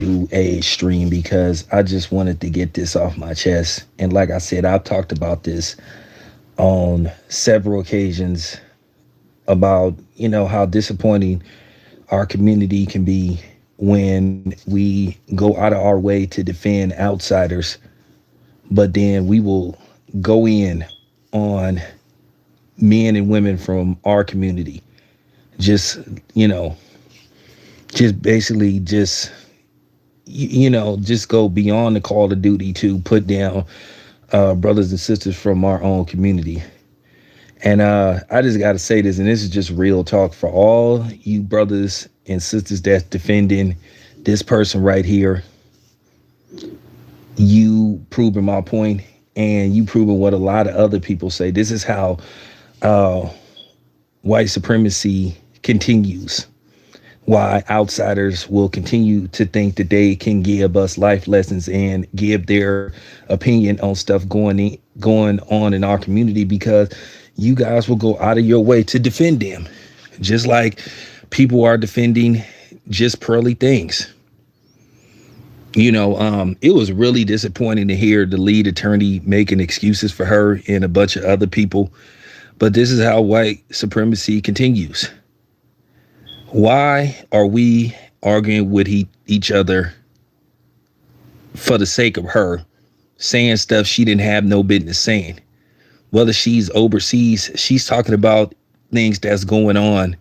do a stream because I just wanted to get this off my chest. And like I said, I've talked about this on several occasions about, how disappointing our community can be when we go out of our way to defend outsiders, but then we will go in on men and women from our community. Just, you know, just basically just go beyond the call of duty to put down brothers and sisters from our own community. And I just got to say this, and this is just real talk for all you brothers and sisters that's defending this person right here. You proving my point, and you proving what a lot of other people say. This is how uh, white supremacy continues. Why outsiders will continue to think that they can give us life lessons and give their opinion on stuff going on in our community, because you guys will go out of your way to defend them, just like people are defending just pearly things. It was really disappointing to hear the lead attorney making excuses for her and a bunch of other people. But this is how white supremacy continues. Why are we arguing with each other for the sake of her saying stuff she didn't have no business saying? Whether she's overseas, she's talking about things that's going on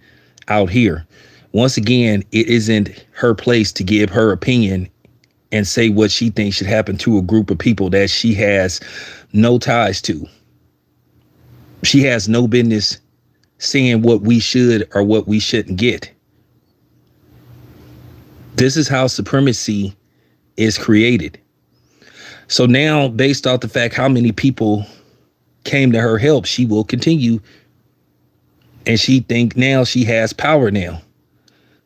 out here. Once again, it isn't her place to give her opinion and say what she thinks should happen to a group of people that she has no ties to. She has no business saying what we should or what we shouldn't get. This is how supremacy is created. So now, based off the fact how many people came to her help, she will continue. And she think now she has power now,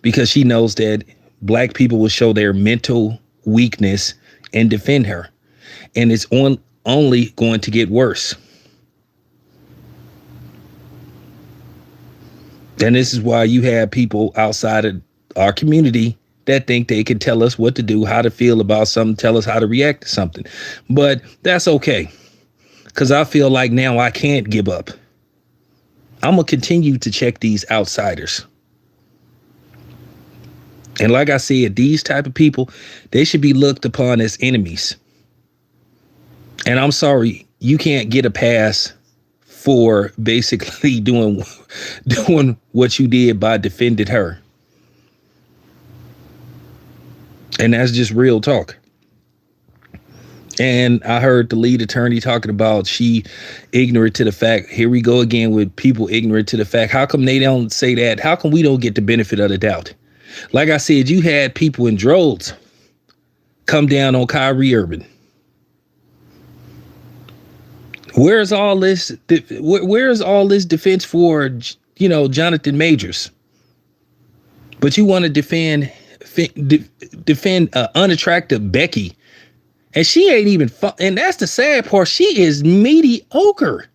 because she knows that black people will show their mental weakness and defend her. And it's only going to get worse. And this is why you have people outside of our community that think they can tell us what to do, how to feel about something, tell us how to react to something. But that's okay, because I feel like now I can't give up. I'm going to continue to check these outsiders. And like I said, these type of people, they should be looked upon as enemies. And I'm sorry, you can't get a pass for basically doing what you did by defending her. And that's just real talk. And I heard the lead attorney talking about she ignorant to the fact. Here we go again with people ignorant to the fact. How come they don't say that? How come we don't get the benefit of the doubt? Like I said, you had people in droves come down on Kyrie Irving. Where's all this? Where's all this defense for, Jonathan Majors? But you want to defend unattractive Becky, and she ain't even and that's the sad part. She is mediocre.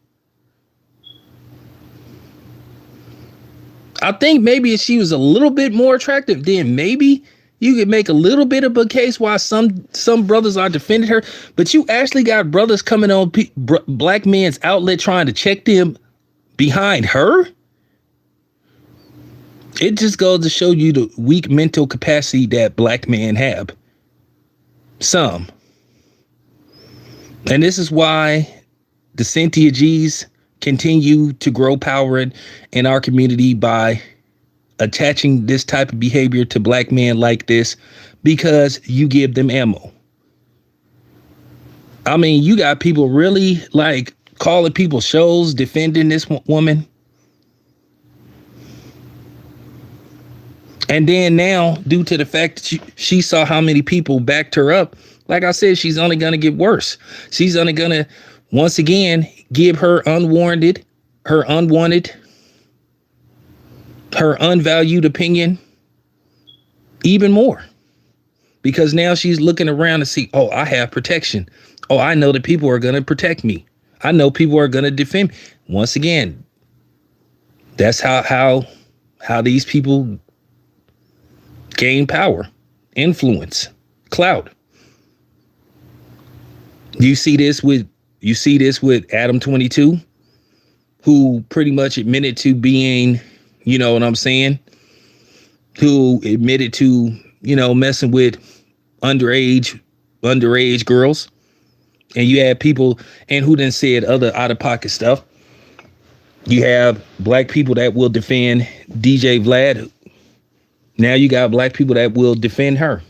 I think maybe if she was a little bit more attractive, then maybe you could make a little bit of a case why some brothers are defending her. But you actually got brothers coming on black men's outlet trying to check them behind her. It just goes to show you the weak mental capacity that black men have. Some. And this is why the Cynthia G's continue to grow power in our community by attaching this type of behavior to black men like this, because you give them ammo. I mean, you got people really like calling people shows defending this woman. And then now, due to the fact that she saw how many people backed her up, like I said, she's only going to get worse. She's only going to, once again, give her unwarranted, her unwanted, her unvalued opinion even more. Because now she's looking around to see, oh, I have protection. Oh, I know that people are going to protect me. I know people are going to defend me. Once again, that's how these people gain power, influence. Clout. You see this with Adam 22, who pretty much admitted to being, you know what I'm saying, who admitted to, messing with underage girls. And you had people and who then said other out of pocket stuff. You have black people that will defend DJ Vlad. Now you got black people that will defend her.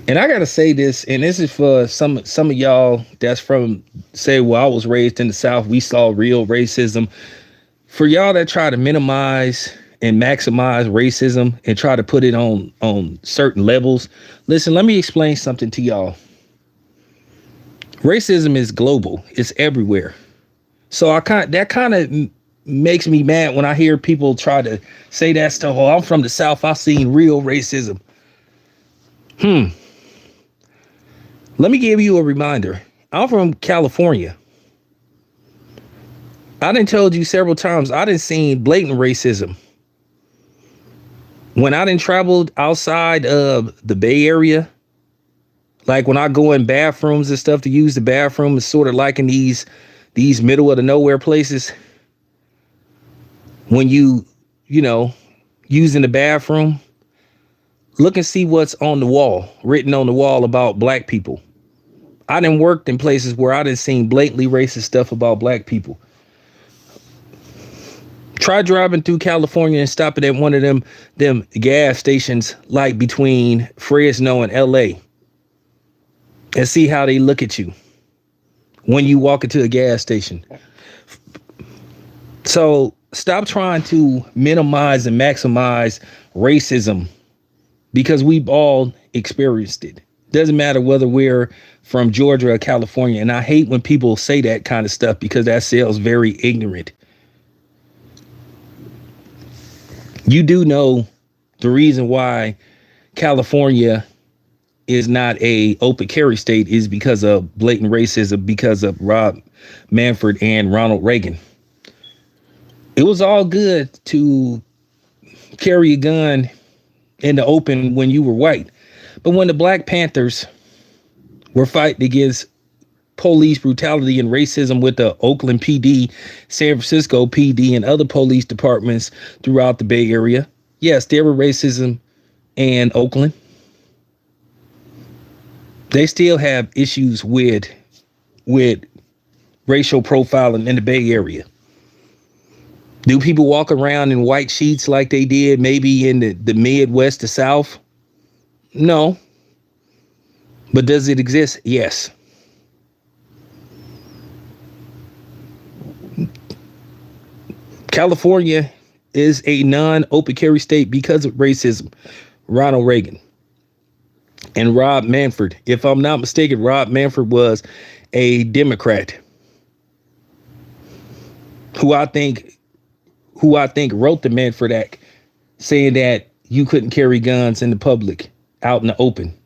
And I gotta say this, and this is for some of y'all that's from, say, well, I was raised in the South, we saw real racism. For y'all that try to minimize and maximize racism and try to put it on certain levels, listen, let me explain something to y'all. Racism is global. It's everywhere. So that kind of makes me mad when I hear people try to say that stuff. Oh, I'm from the South, I've seen real racism. Let me give you a reminder. I'm from California. I done told you several times, I done seen blatant racism. When I done traveled outside of the Bay Area, like when I go in bathrooms and stuff to use the bathroom, it's sort of like in these middle of the nowhere places. When using the bathroom, look and see what's on the wall, written on the wall about black people. I done worked in places where I done seen blatantly racist stuff about black people. Try driving through California and stopping at one of them gas stations like between Fresno and LA and see how they look at you when you walk into a gas station. So stop trying to minimize and maximize racism because we've all experienced it. Doesn't matter whether we're from Georgia or California. And I hate when people say that kind of stuff because that sounds very ignorant. You do know the reason why California is not a open carry state is because of blatant racism, because of Rob Manfred and Ronald Reagan. It was all good to carry a gun in the open when you were white. But when the Black Panthers were fighting against police brutality and racism with the Oakland PD, San Francisco PD, and other police departments throughout the Bay Area, yes, there were racism in Oakland. They still have issues with racial profiling in the Bay Area. Do people walk around in white sheets like they did maybe in the Midwest, the South? No. But does it exist? Yes. California is a non-open carry state because of racism. Ronald Reagan and Rob Manfred. If I'm not mistaken, Rob Manfred was a Democrat who I think wrote the Manfred Act, saying that you couldn't carry guns in the public out in the open.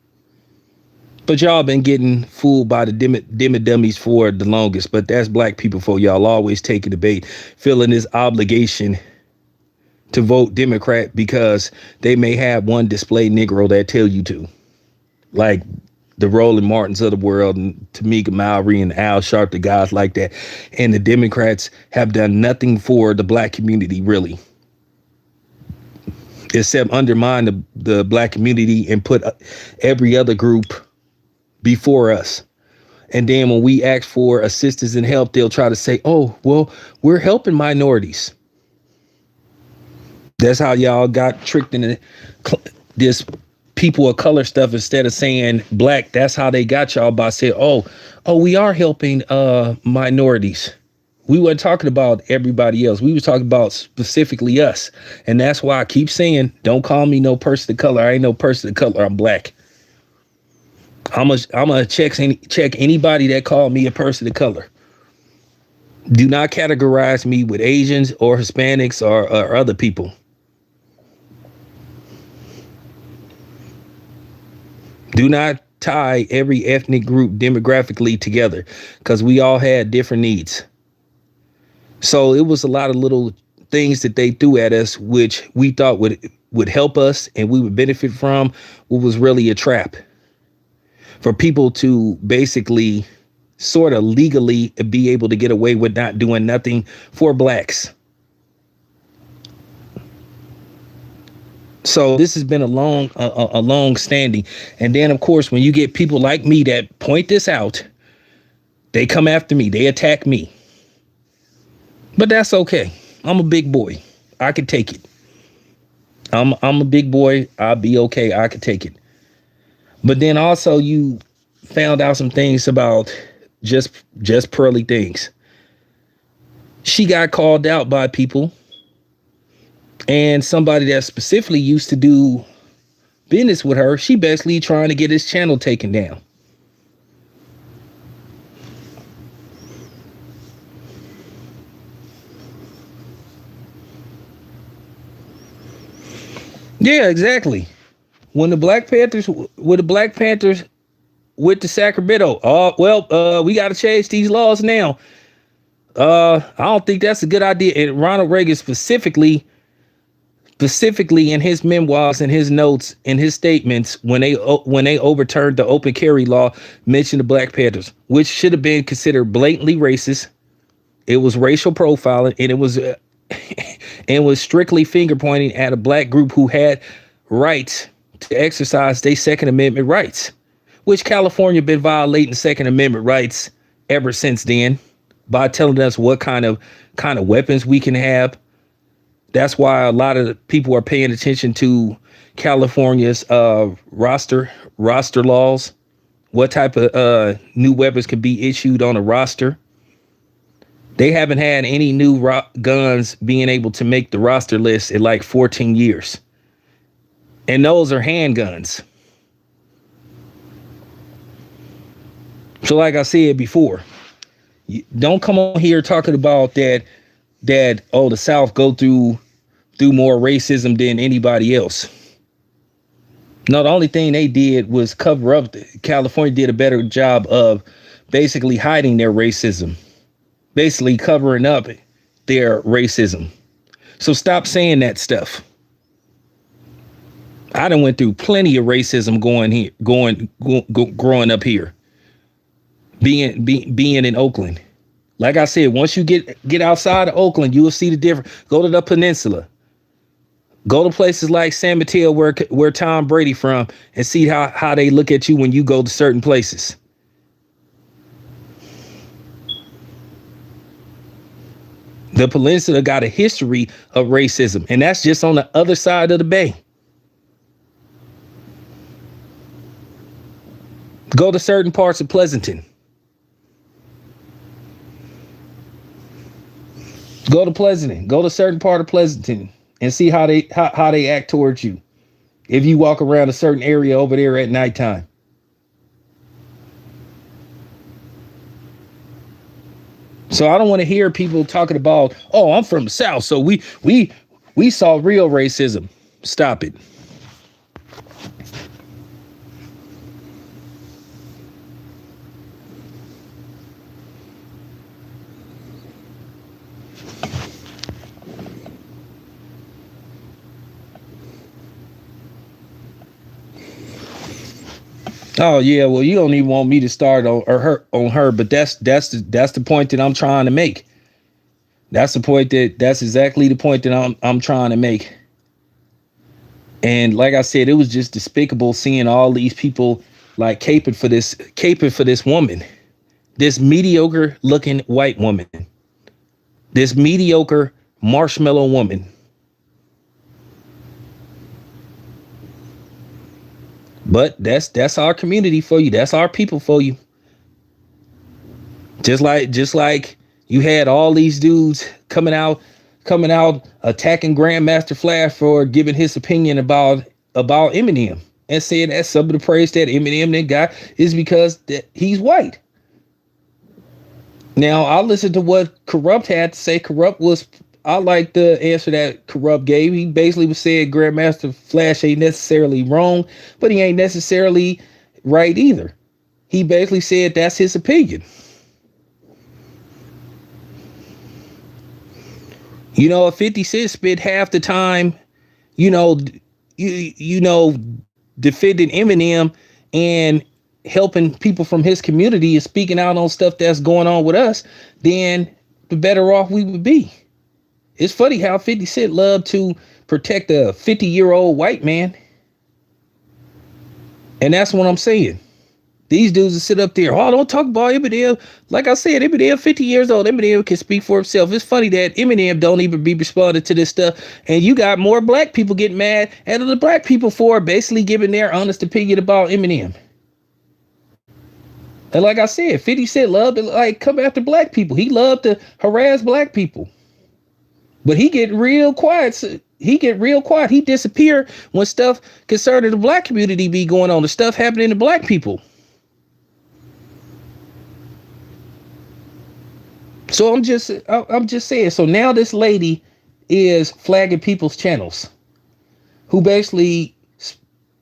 But y'all been getting fooled by the dimmy dummies for the longest. But that's black people for y'all always take a debate, feeling this obligation to vote Democrat because they may have one display Negro that tell you to. Like the Roland Martins of the world and Tamika Mallory and Al Sharp, the guys like that. And the Democrats have done nothing for the black community, really, except undermine the black community and put every other group before us. And then when we ask for assistance and help, they'll try to say, oh, well, we're helping minorities. That's how y'all got tricked into this people of color stuff instead of saying black. That's how they got y'all by saying, oh, we are helping minorities. We weren't talking about everybody else. We were talking about specifically us. And that's why I keep saying, don't call me no person of color. I ain't no person of color. I'm black. I'm gonna check anybody that called me a person of color. Do not categorize me with Asians or Hispanics or other people. Do not tie every ethnic group demographically together because we all had different needs. So it was a lot of little things that they threw at us, which we thought would would help us and we would benefit from, what was really a trap for people to basically sort of legally be able to get away with not doing nothing for blacks. So this has been a long standing. And then, of course, when you get people like me that point this out, they come after me. They attack me. But that's okay. I'm a big boy. I can take it. I'm a big boy. I'll be okay. I can take it. But then also you found out some things about just Pearly things. She got called out by people, and somebody that specifically used to do business with her, she basically trying to get his channel taken down. Yeah, exactly. When the Black Panthers, with the Sacramento, we got to change these laws now. I don't think that's a good idea. And Ronald Reagan specifically in his memoirs and his notes and his statements, when they overturned the open carry law, mentioned the Black Panthers, which should have been considered blatantly racist. It was racial profiling, and it was strictly finger pointing at a black group who had rights to exercise their Second Amendment rights, which California been violating Second Amendment rights ever since then by telling us what kind of weapons we can have. That's why a lot of people are paying attention to California's roster laws. What type of new weapons can be issued on a roster? They haven't had any new guns being able to make the roster list in like 14 years. And those are handguns. So like I said before, don't come on here talking about that the South go through more racism than anybody else. No, the only thing they did was cover up. California did a better job of basically hiding their racism, basically covering up their racism. So stop saying that stuff. I done went through plenty of racism growing up here, being in Oakland. Like I said, once you get outside of Oakland, you will see the difference. Go to the peninsula. Go to places like San Mateo, where Tom Brady from, and see how they look at you when you go to certain places. The peninsula got a history of racism, and that's just on the other side of the bay. Go to certain parts of Pleasanton. Go to Pleasanton. Go to certain part of Pleasanton and see how they act towards you if you walk around a certain area over there at nighttime. So I don't want to hear people talking about, oh, I'm from the South, so we saw real racism. Stop it. Oh yeah, well you don't even want me to start on her, but that's the point that I'm trying to make. That's exactly the point that I'm trying to make. And like I said, it was just despicable seeing all these people like caping for this woman, this mediocre looking white woman, this mediocre marshmallow woman. But that's our community for you. That's our people for you. Just like you had all these dudes coming out attacking Grandmaster Flash for giving his opinion about Eminem and saying that some of the praise that Eminem that got is because he's white. Now I listened to what Corrupt had to say. I like the answer that Corrupt gave. He basically was saying Grandmaster Flash ain't necessarily wrong, but he ain't necessarily right either. He basically said that's his opinion. You know, if 50 Cent spent half the time, you know, you know, defending Eminem and helping people from his community and speaking out on stuff that's going on with us, then the better off we would be. It's funny how 50 Cent loved to protect a 50-year-old white man. And that's what I'm saying. These dudes that sit up there, oh, don't talk about Eminem. Like I said, Eminem 50 years old. Eminem can speak for himself. It's funny that Eminem don't even be responding to this stuff. And you got more black people getting mad at the black people for basically giving their honest opinion about Eminem. And like I said, 50 Cent loved to like come after black people. He loved to harass black people. But he get real quiet. He disappear when stuff concerning the black community be going on. The stuff happening to black people. So I'm just saying. So now this lady is flagging people's channels who basically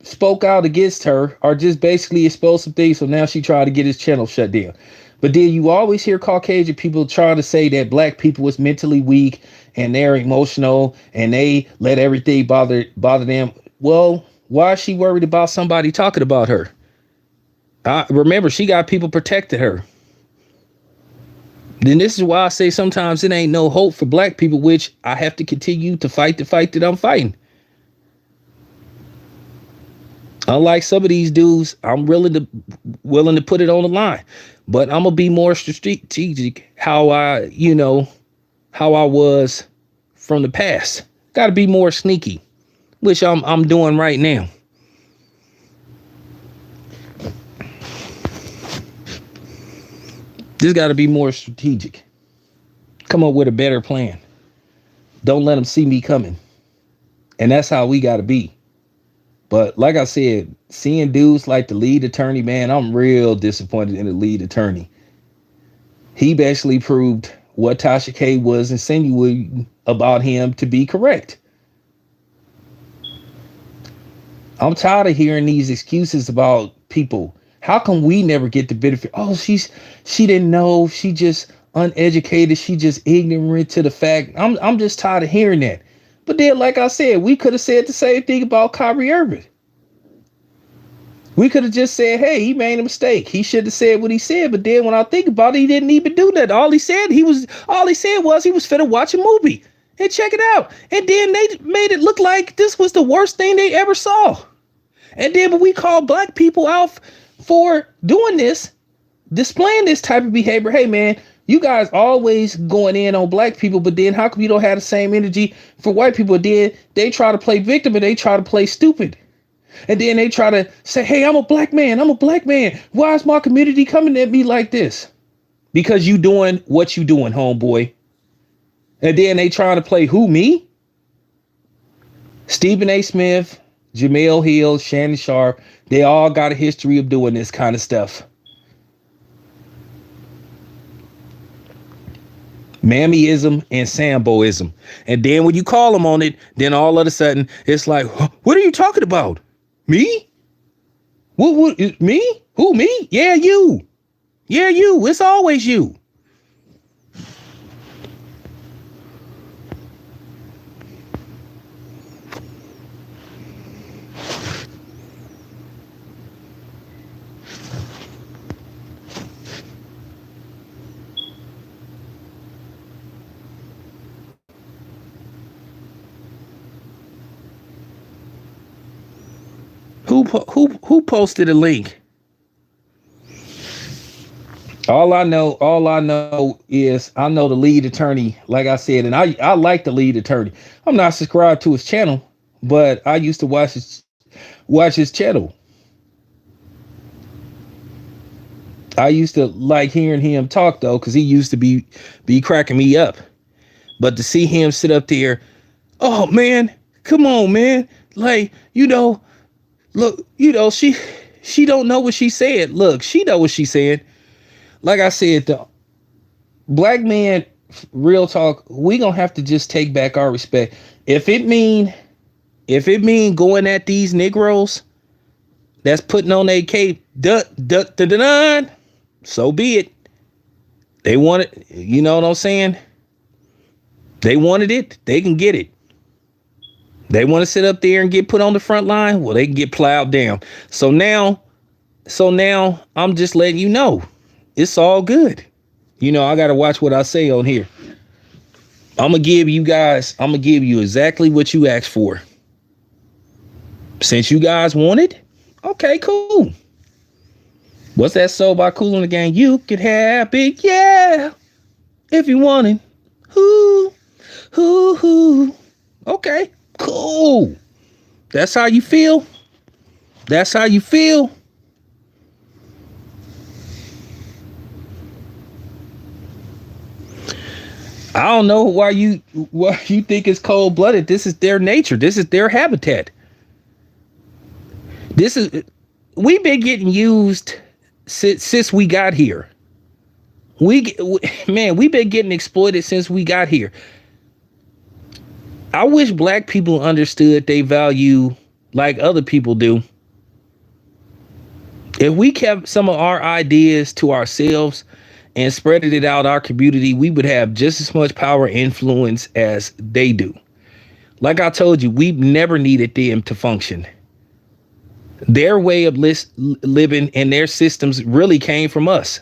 spoke out against her or just basically exposed some things. So now she tried to get his channel shut down. But then you always hear Caucasian people trying to say that black people is mentally weak and they're emotional and they let everything bother them. Well, why is she worried about somebody talking about her? Remember, she got people protecting her. Then this is why I say sometimes it ain't no hope for black people, which I have to continue to fight the fight that I'm fighting. Unlike some of these dudes, I'm willing to put it on the line, but I'm gonna be more strategic how I was from the past. Got to be more sneaky, which I'm doing right now. Just got to be more strategic. Come up with a better plan. Don't let them see me coming. And that's how we got to be. But like I said, seeing dudes like the lead attorney, man, I'm real disappointed in the lead attorney. He basically proved what Tasha K was insinuating about him to be correct. I'm tired of hearing these excuses about people. How come we never get the benefit? Oh, she didn't know. She just uneducated. She just ignorant to the fact. I'm just tired of hearing that. But then, like I said, we could have said the same thing about Kyrie Irving. We could have just said, hey, he made a mistake. He should have said what he said. But then when I think about it, he didn't even do that. All he said was he was finna watch a movie and check it out. And then they made it look like this was the worst thing they ever saw. And then when we call black people out for doing this, displaying this type of behavior, hey man, you guys always going in on black people, but then how come you don't have the same energy for white people? Then they try to play victim and they try to play stupid. And then they try to say, hey, I'm a black man. Why is my community coming at me like this? Because you doing what you doing, homeboy. And then they trying to play who, me? Stephen A. Smith, Jamel Hill, Shannon Sharp, they all got a history of doing this kind of stuff. Mammyism and Samboism. And then when you call them on it, then all of a sudden it's like, what are you talking about? Me? What me? Who, me? Yeah, you. Yeah, you. It's always you. Who posted a link? All I know is I know the lead attorney, like I said, and I like the lead attorney. I'm not subscribed to his channel, but I used to watch his channel. I used to like hearing him talk though, because he used to be cracking me up. But to see him sit up there, oh man, come on, man. Like, look, she don't know what she said. Look, she know what she said. Like I said, the black man, real talk, we gonna have to just take back our respect. If it mean going at these Negroes that's putting on their cape, so be it. They want it, you know what I'm saying? They wanted it, they can get it. They want to sit up there and get put on the front line. Well, they can get plowed down. So now I'm just letting you know it's all good. I got to watch what I say on here. I'm going to give you exactly what you asked for. Since you guys want it, okay, cool. What's that song by Kool and the Gang? You could have it, yeah, if you want it. Hoo. Okay, cool. That's how you feel? That's how you feel? I don't know why you think it's cold-blooded. This is their nature. This is their habitat. We've been getting used since we got here. We've been getting exploited since we got here. I wish black people understood they value like other people do. If we kept some of our ideas to ourselves and spreaded it out our community, we would have just as much power and influence as they do. Like I told you, we've never needed them to function. Their way of living and their systems really came from us.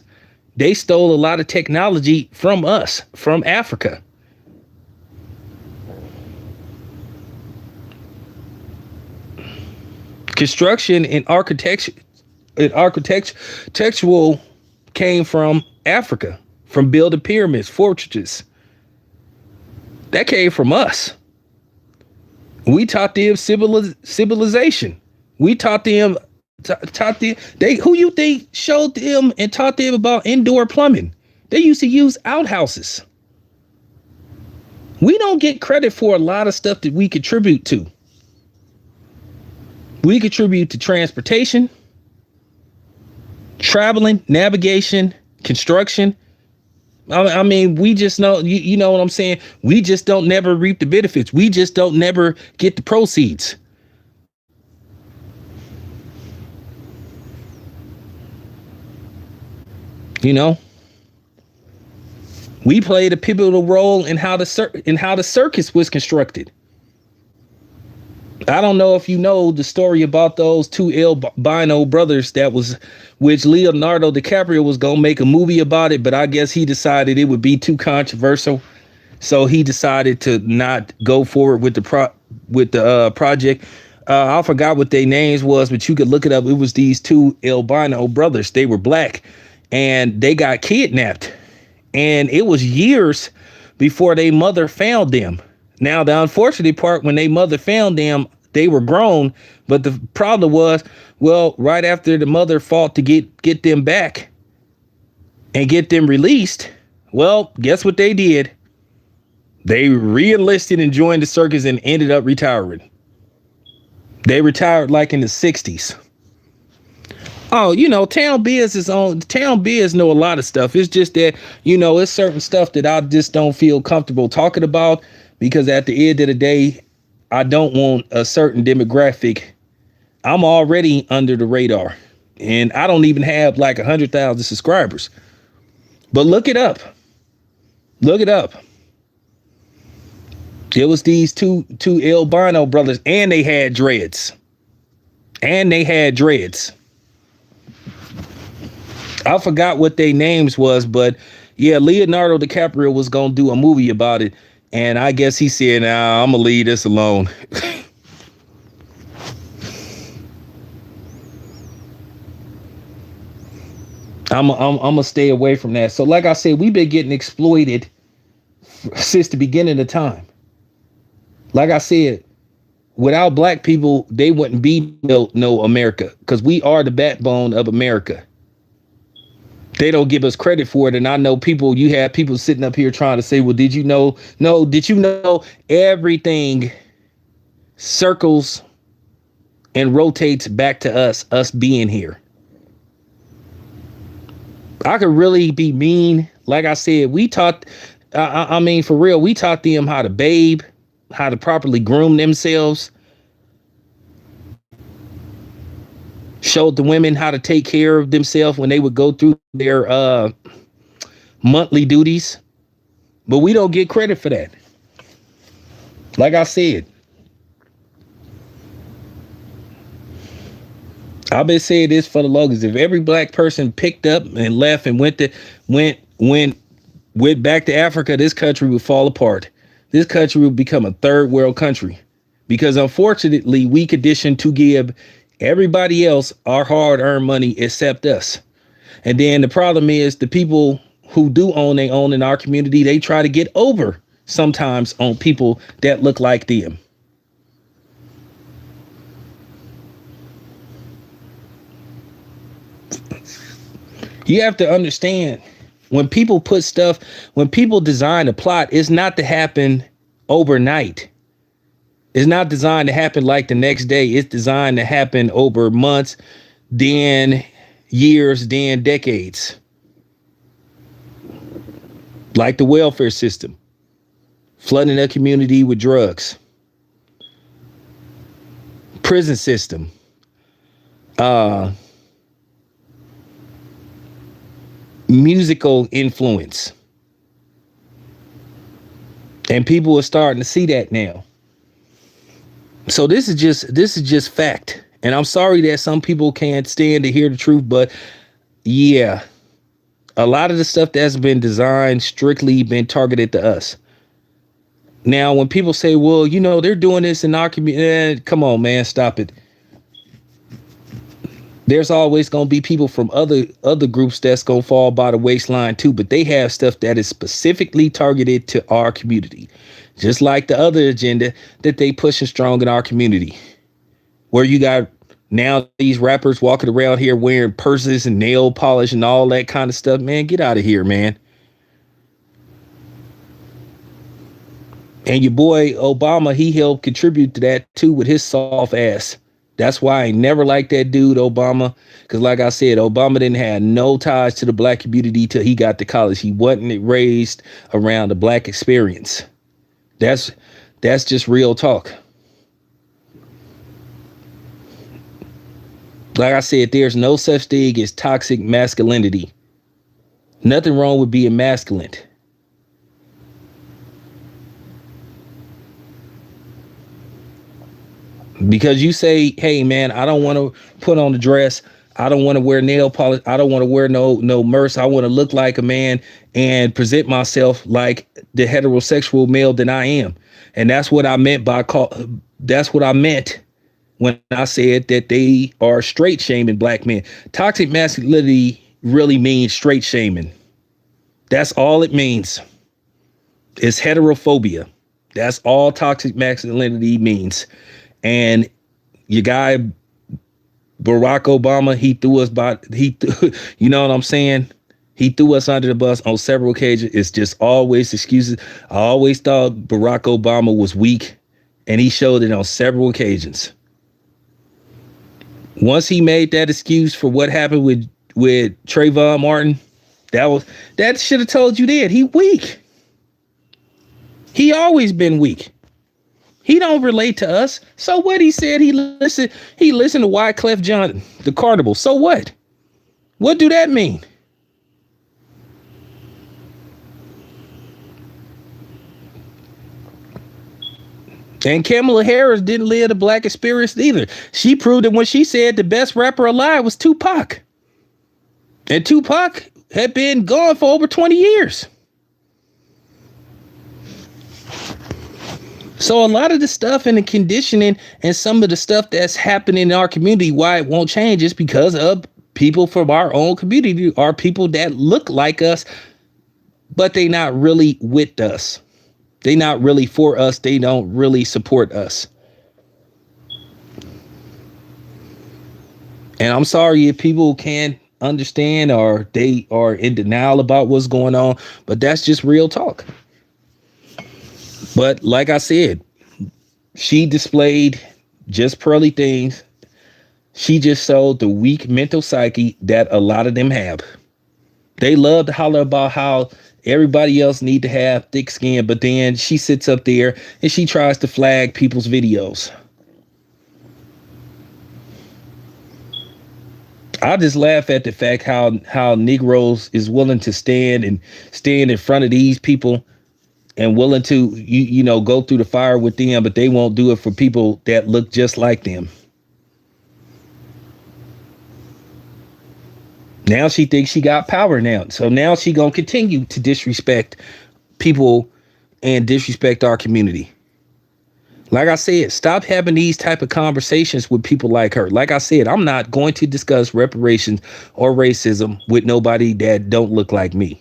They stole a lot of technology from us, from Africa. Construction and architectural came from Africa, from building pyramids, fortresses. That came from us. We taught them civilization. We taught them, who you think showed them and taught them about indoor plumbing? They used to use outhouses. We don't get credit for a lot of stuff that we contribute to. We contribute to transportation, traveling, navigation, construction. I mean, we just know, you know what I'm saying? We just don't never reap the benefits. We just don't never get the proceeds. We played a pivotal role in how the circus was constructed. I don't know if you know the story about those two albino brothers which Leonardo DiCaprio was going to make a movie about it, but I guess he decided it would be too controversial. So he decided to not go forward with the project. I forgot what their names was, but you could look it up. It was these two albino brothers. They were black and they got kidnapped. And it was years before their mother found them. Now, the unfortunate part, when their mother found them, they were grown. But the problem was, well, right after the mother fought to get them back and get them released, well, guess what they did? They re-enlisted and joined the circus and ended up retiring. They retired like in the 60s. Oh, Town Biz know a lot of stuff. It's just that, it's certain stuff that I just don't feel comfortable talking about, because at the end of the day, I don't want a certain demographic. I'm already under the radar and I don't even have like 100,000 subscribers. But look it up. Look it up. It was these two albino brothers, and they had dreads. I forgot what their names was, but yeah, Leonardo DiCaprio was going to do a movie about it. And I guess he said, nah, I'm going to leave this alone. I'm going to stay away from that. So like I said, we've been getting exploited since the beginning of time. Like I said, without black people, they wouldn't be no America, because we are the backbone of America. They don't give us credit for it. And I know you have people sitting up here trying to say, well, did you know? No, did you know everything circles and rotates back to us being here? I could really be mean. Like I said, we taught, for real, we taught them how to bathe, how to properly groom themselves. Showed the women how to take care of themselves when they would go through their monthly duties. But we don't get credit for that. Like I said, I've been saying this for the longest. If every black person picked up and left and went back to Africa, this country would fall apart. This country would become a third world country because unfortunately we conditioned to give everybody else our hard earned money except us. And then the problem is the people who do own they own in our community, they try to get over sometimes on people that look like them. You have to understand when people put stuff, when people design a plot, it's not to happen overnight. It's not designed to happen like the next day. It's designed to happen over months, then years, then decades. Like the welfare system, flooding a community with drugs, prison system, musical influence. And people are starting to see that now. So this is just fact. And I'm sorry that some people can't stand to hear the truth, but yeah, a lot of the stuff that's been designed strictly been targeted to us. Now, when people say, well, you know, they're doing this in our community, come on, man, stop it. There's always going to be people from other groups that's going to fall by the waistline too, but they have stuff that is specifically targeted to our community, just like the other agenda that they pushing strong in our community, where you got now these rappers walking around here wearing purses and nail polish and all that kind of stuff. Man, get out of here, man. And your boy Obama, he helped contribute to that too with his soft ass. That's why I never liked that dude, Obama. Because like I said, Obama didn't have no ties to the black community till he got to college. He wasn't raised around the black experience. That's just real talk. Like I said, there's no such thing as toxic masculinity. Nothing wrong with being masculine. Because you say, hey, man, I don't want to put on a dress. I don't want to wear nail polish. I don't want to wear no merce. I want to look like a man and present myself like the heterosexual male that I am. And that's what I meant that's what I meant when I said that they are straight shaming black men. Toxic masculinity really means straight shaming. That's all it means. It's heterophobia. That's all toxic masculinity means. And your guy, Barack Obama, you know what I'm saying? He threw us under the bus on several occasions. It's just always excuses. I always thought Barack Obama was weak, and he showed it on several occasions. Once he made that excuse for what happened with Trayvon Martin, that should have told you then he weak. He always been weak. He don't relate to us. So what? He said he listened to Wyclef Jean, the Carnival. So what? What do that mean? And Kamala Harris didn't live the black experience either. She proved it when she said the best rapper alive was Tupac. And Tupac had been gone for over 20 years. So a lot of the stuff and the conditioning and some of the stuff that's happening in our community, why it won't change is because of people from our own community are people that look like us, but they not really with us. They not really for us. They don't really support us. And I'm sorry if people can't understand or they are in denial about what's going on, but that's just real talk. But like I said, she displayed just pearly things. She just showed the weak mental psyche that a lot of them have. They love to holler about how everybody else need to have thick skin, but then she sits up there and she tries to flag people's videos. I just laugh at the fact how Negroes is willing to stand in front of these people and willing to, you know, go through the fire with them, but they won't do it for people that look just like them. Now she thinks she got power now. So now she gonna continue to disrespect people and disrespect our community. Like I said, stop having these type of conversations with people like her. Like I said, I'm not going to discuss reparations or racism with nobody that don't look like me.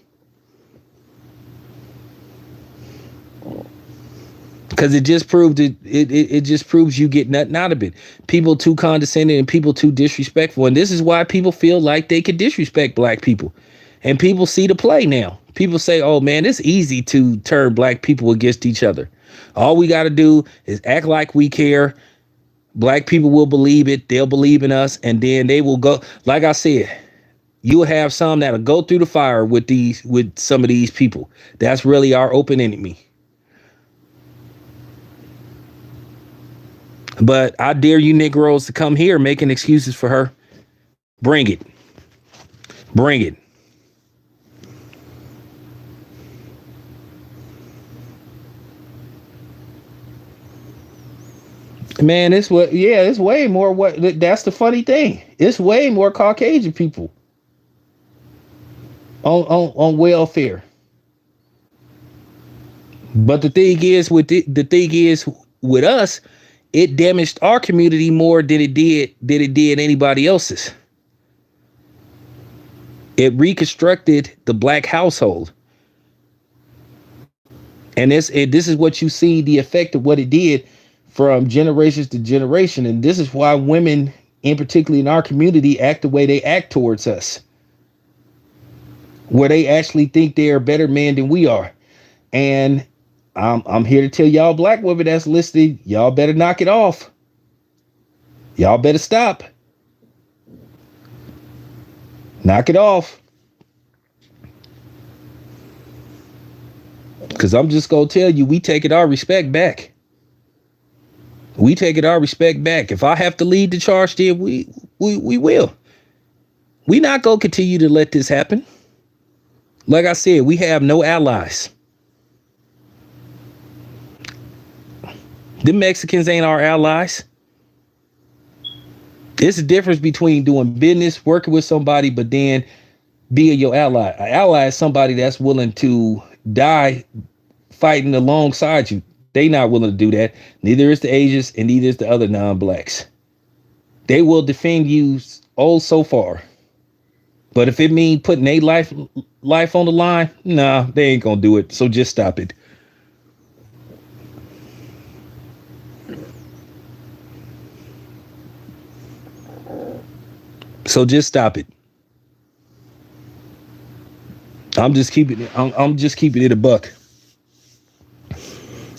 Because it just proved it just proves you get nothing out of it. People too condescending and people too disrespectful. And this is why people feel like they can disrespect black people. And people see the play now. People say, oh man, it's easy to turn black people against each other. All we got to do is act like we care. Black people will believe it. They'll believe in us. And then they will go. Like I said, you'll have some that'll go through the fire with some of these people. That's really our open enemy. But I dare you Negroes to come here making excuses for her. Bring it. Bring it. Man, it's way more that's the funny thing. It's way more Caucasian people on welfare. But the thing is with us, it damaged our community more than it did anybody else's. It reconstructed the black household. And this is what you see the effect of what it did from generations to generation. And this is why women, in particularly in our community, act the way they act towards us, where they actually think they are better men than we are. And I'm here to tell y'all black women that's listening, y'all better knock it off. Y'all better stop. Knock it off. Because I'm just going to tell you, we taking our respect back. We taking our respect back. If I have to lead the charge, then we will. We not going to continue to let this happen. Like I said, we have no allies. The Mexicans ain't our allies. It's a difference between doing business, working with somebody, but then being your ally. An ally is somebody that's willing to die fighting alongside you. They not willing to do that. Neither is the Asians and neither is the other non-blacks. They will defend you so far. But if it means putting their life on the line, nah, they ain't gonna do it. So just stop it. So just stop it. I'm just keeping it a buck.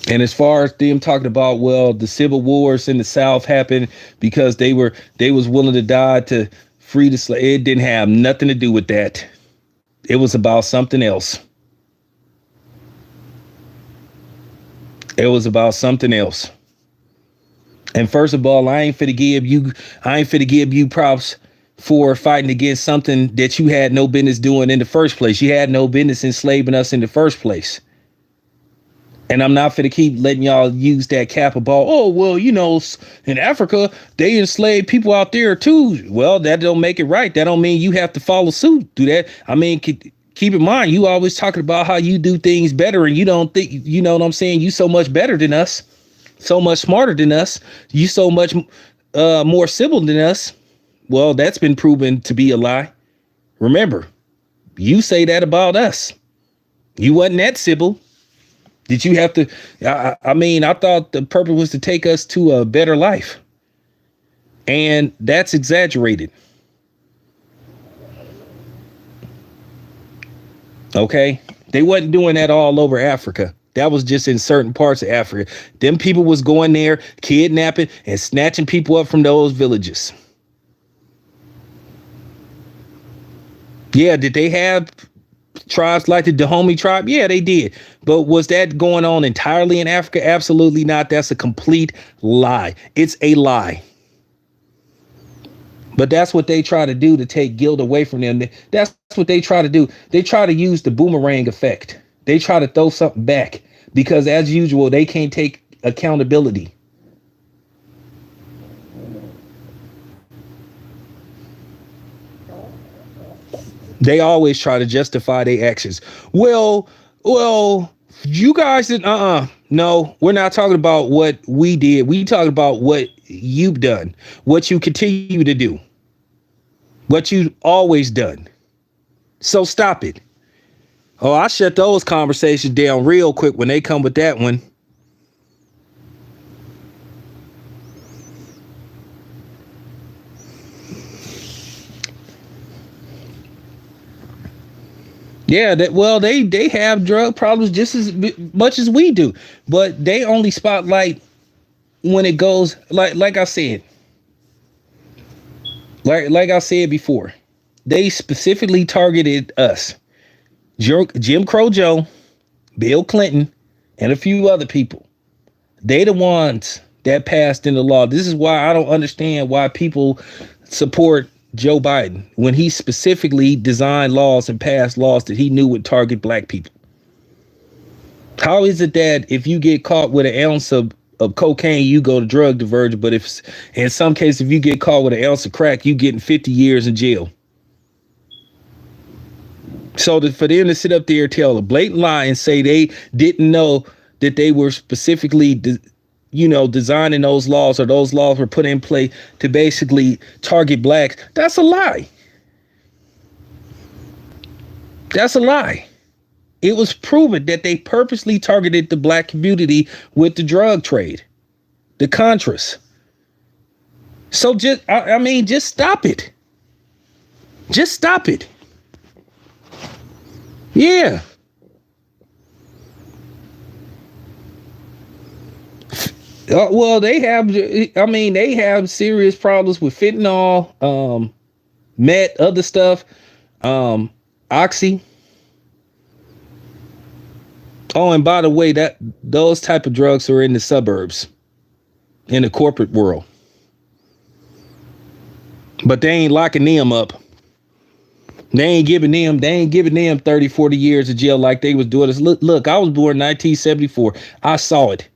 And as far as them talking about, well, the civil wars in the South happened because they was willing to die to free the slave. It didn't have nothing to do with that. It was about something else. It was about something else. And first of all, I ain't finna give you props for fighting against something that you had no business doing in the first place. You had no business enslaving us in the first place. And I'm not finna keep letting y'all use that cap about, oh, well, in Africa, they enslaved people out there too. Well, that don't make it right. That don't mean you have to follow suit. Do that. I mean, keep in mind, you always talking about how you do things better and you don't think, you know what I'm saying? You so much better than us, so much smarter than us. You so much more civil than us. Well, that's been proven to be a lie. Remember, you say that about us. You wasn't that civil. Did you have to? I mean, I thought the purpose was to take us to a better life. And that's exaggerated. Okay? They wasn't doing that all over Africa. That was just in certain parts of Africa. Them people was going there, kidnapping and snatching people up from those villages. Yeah, did they have tribes like the Dahomey tribe? Yeah, they did. But was that going on entirely in Africa? Absolutely not. That's a complete lie. It's a lie. But that's what they try to do to take guilt away from them. That's what they try to do. They try to use the boomerang effect. They try to throw something back because, as usual, they can't take accountability. They always try to justify their actions. Well, you guys did no, we're not talking about what we did. We talking about what you've done, what you continue to do, what you've always done. So stop it. Oh, I shut those conversations down real quick when they come with that one. Yeah, they have drug problems just as much as we do, but they only spotlight when it goes like I said, like I said before, they specifically targeted us, Jim Crow Joe, Bill Clinton, and a few other people. They the ones that passed in the law. This is why I don't understand why people support Joe Biden when he specifically designed laws and passed laws that he knew would target black people. How is it that if you get caught with an ounce of cocaine, you go to drug diversion, but if in some cases if you get caught with an ounce of crack, you getting 50 years in jail? So for them to sit up there and tell a blatant lie and say they didn't know that they were specifically designing those laws, or those laws were put in play to basically target blacks, that's a lie. That's a lie. It was proven that they purposely targeted the black community with the drug trade, the Contras. So just stop it. Just stop it. Yeah. Well, they have serious problems with fentanyl, met, other stuff, oxy. Oh, and by the way, that those type of drugs are in the suburbs, in the corporate world. But they ain't locking them up. They ain't giving them 30, 40 years of jail like they was doing this. Look, I was born in 1974. I saw it.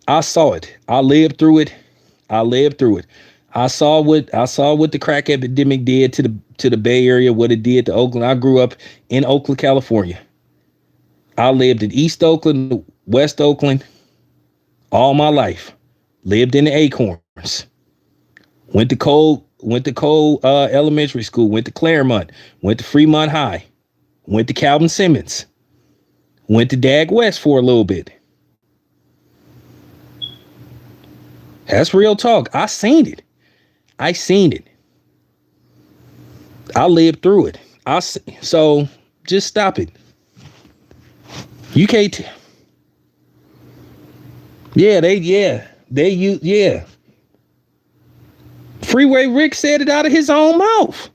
I lived through it. I saw what the crack epidemic did to the Bay Area, what it did to Oakland. I grew up in Oakland, California. I lived in East Oakland, West Oakland all my life. Lived in the Acorns. Went to Cole Elementary School, went to Claremont, went to Fremont High, went to Calvin Simmons, went to Dag West for a little bit. That's real talk. I seen it. I lived through it. So just stop it. You can't. Yeah. Freeway Rick said it out of his own mouth.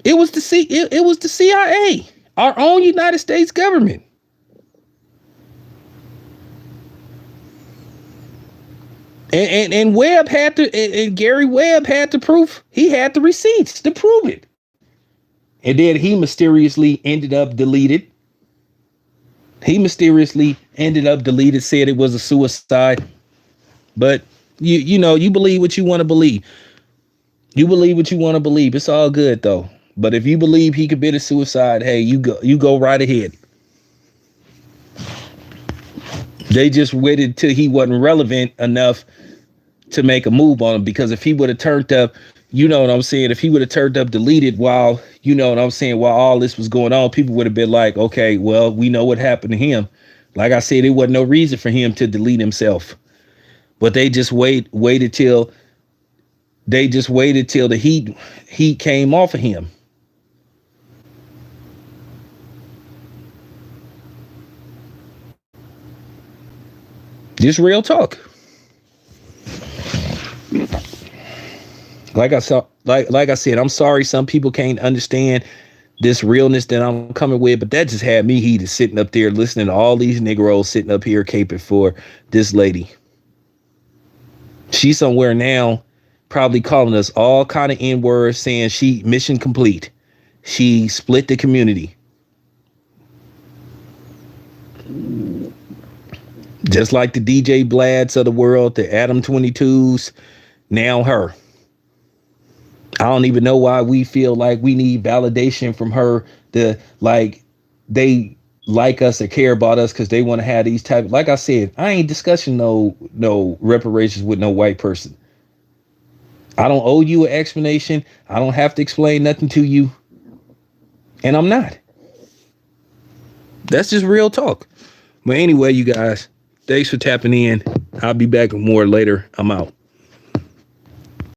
It was the CIA, our own United States government. And Webb had to, and Gary Webb had the proof. He had the receipts to prove it. And then he mysteriously ended up deleted. Said it was a suicide. But you believe what you want to believe. It's all good though. But if you believe he committed suicide, hey, you go right ahead. They just waited till he wasn't relevant enough to make a move on him, because if he would have turned up, if he would have turned up deleted while all this was going on, people would have been like, okay, well, we know what happened to him. Like I said, there wasn't no reason for him to delete himself. But they just waited till the heat came off of him. Just real talk. Like I said, I'm sorry some people can't understand this realness that I'm coming with, but that just had me heated sitting up there listening to all these Negroes sitting up here caping for this lady. She's somewhere now probably calling us all kind of N-words, saying she mission complete. She split the community. Just like the DJ Blads of the world, the Adam 22s, now her. I don't even know why we feel like we need validation from her to like they like us or care about us because they want to have these type. Like I said, I ain't discussing no reparations with no white person. I don't owe you an explanation. I don't have to explain nothing to you, and I'm not. That's just real talk. But anyway, you guys, thanks for tapping in. I'll be back with more later. I'm out.